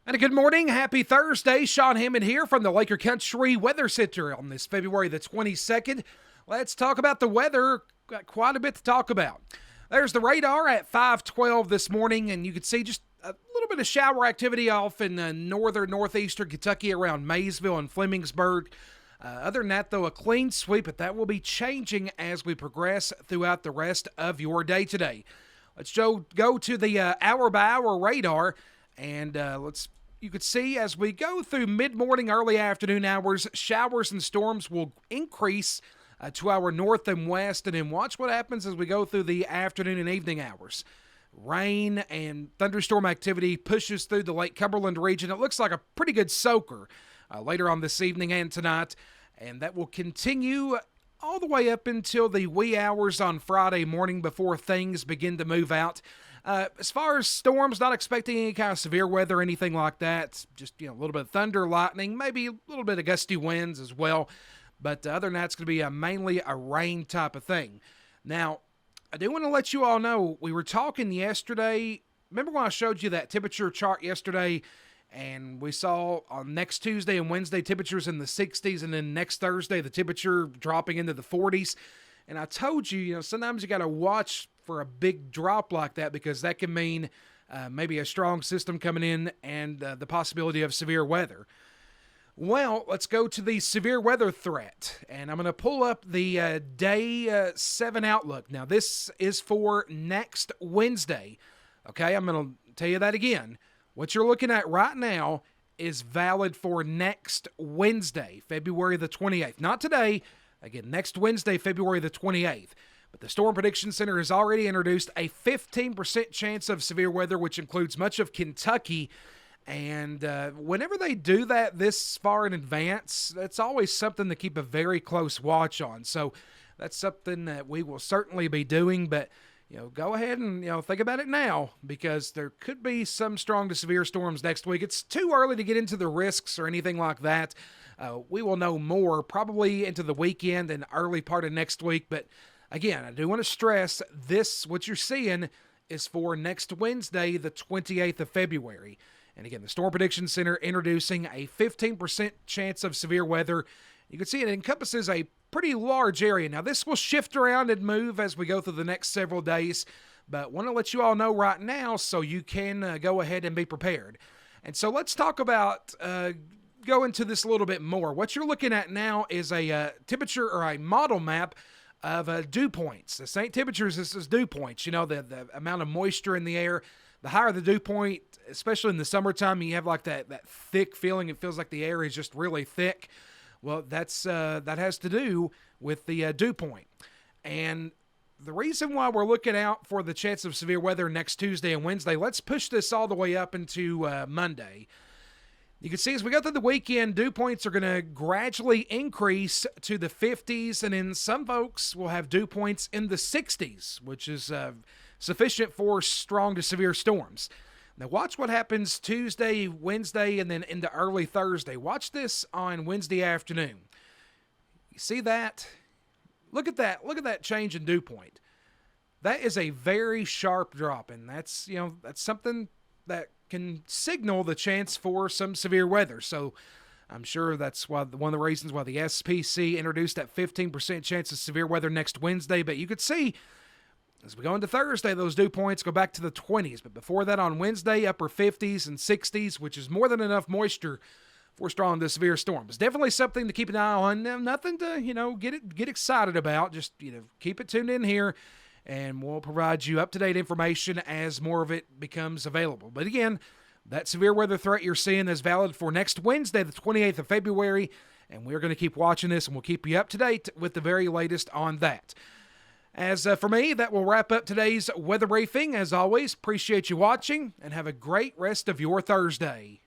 And a good morning. Happy Thursday. Sean Hammond here from the Laker Country Weather Center on this February the 22nd. Let's talk about the weather. Got quite a bit to talk about. There's the radar at 5:12 this morning, and you can see just a little bit of shower activity off in northeastern Kentucky around Maysville and Flemingsburg. Other than that, though, a clean sweep, but that will be changing as we progress throughout the rest of your day today. Let's go to the hour-by-hour radar. And you could see as we go through mid-morning, early afternoon hours, showers and storms will increase to our north and west. And then watch what happens as we go through the afternoon and evening hours. Rain and thunderstorm activity pushes through the Lake Cumberland region. It looks like a pretty good soaker later on this evening and tonight. And that will continue all the way up until the wee hours on Friday morning before things begin to move out. As far as storms, not expecting any kind of severe weather or anything like that. Just, a little bit of thunder, lightning, maybe a little bit of gusty winds as well. But other than that, it's going to be mainly a rain type of thing. Now, I do want to let you all know, we were talking yesterday. Remember when I showed you that temperature chart yesterday? And we saw on next Tuesday and Wednesday temperatures in the 60s, and then next Thursday the temperature dropping into the 40s. And I told you, sometimes you got to watch for a big drop like that because that can mean maybe a strong system coming in and the possibility of severe weather. Well, let's go to the severe weather threat. And I'm going to pull up the day 7 outlook. Now, this is for next Wednesday. Okay, I'm going to tell you that again. What you're looking at right now is valid for next Wednesday, February the 28th. Not today. Again, next Wednesday, February the 28th. But the Storm Prediction Center has already introduced a 15% chance of severe weather, which includes much of Kentucky. And whenever they do that this far in advance, that's always something to keep a very close watch on. So that's something that we will certainly be doing. But go ahead and think about it now because there could be some strong to severe storms next week. It's too early to get into the risks or anything like that. We will know more probably into the weekend and early part of next week. But again, I do want to stress this, what you're seeing is for next Wednesday, the 28th of February. And again, the Storm Prediction Center introducing a 15% chance of severe weather. You can see it encompasses a pretty large area. Now, this will shift around and move as we go through the next several days, but want to let you all know right now so you can go ahead and be prepared. And so let's talk about go into this a little bit more. What you're looking at now is a temperature or a model map of dew points. This ain't temperatures, this is dew points. The amount of moisture in the air. The higher the dew point, especially in the summertime, you have like that thick feeling. It feels like the air is just really thick. Well, that has to do with the dew point. And the reason why we're looking out for the chance of severe weather next Tuesday and Wednesday, let's push this all the way up into Monday. You can see as we go through the weekend, dew points are going to gradually increase to the 50s, and then some folks will have dew points in the 60s, which is sufficient for strong to severe storms. Now watch what happens Tuesday, Wednesday, and then into early Thursday. Watch this on Wednesday afternoon. You see that? Look at that. Look at that change in dew point. That is a very sharp drop, and that's something that can signal the chance for some severe weather. So I'm sure that's why one of the reasons why the SPC introduced that 15% chance of severe weather next Wednesday. But you could see as we go into Thursday, those dew points go back to the 20s. But before that on Wednesday, upper 50s and 60s, which is more than enough moisture for strong to severe storms. Definitely something to keep an eye on. Nothing to, get excited about. Just, keep it tuned in here, and we'll provide you up-to-date information as more of it becomes available. But again, that severe weather threat you're seeing is valid for next Wednesday, the 28th of February, and we're going to keep watching this, and we'll keep you up to date with the very latest on that. As for me, that will wrap up today's weather briefing. As always, appreciate you watching, and have a great rest of your Thursday.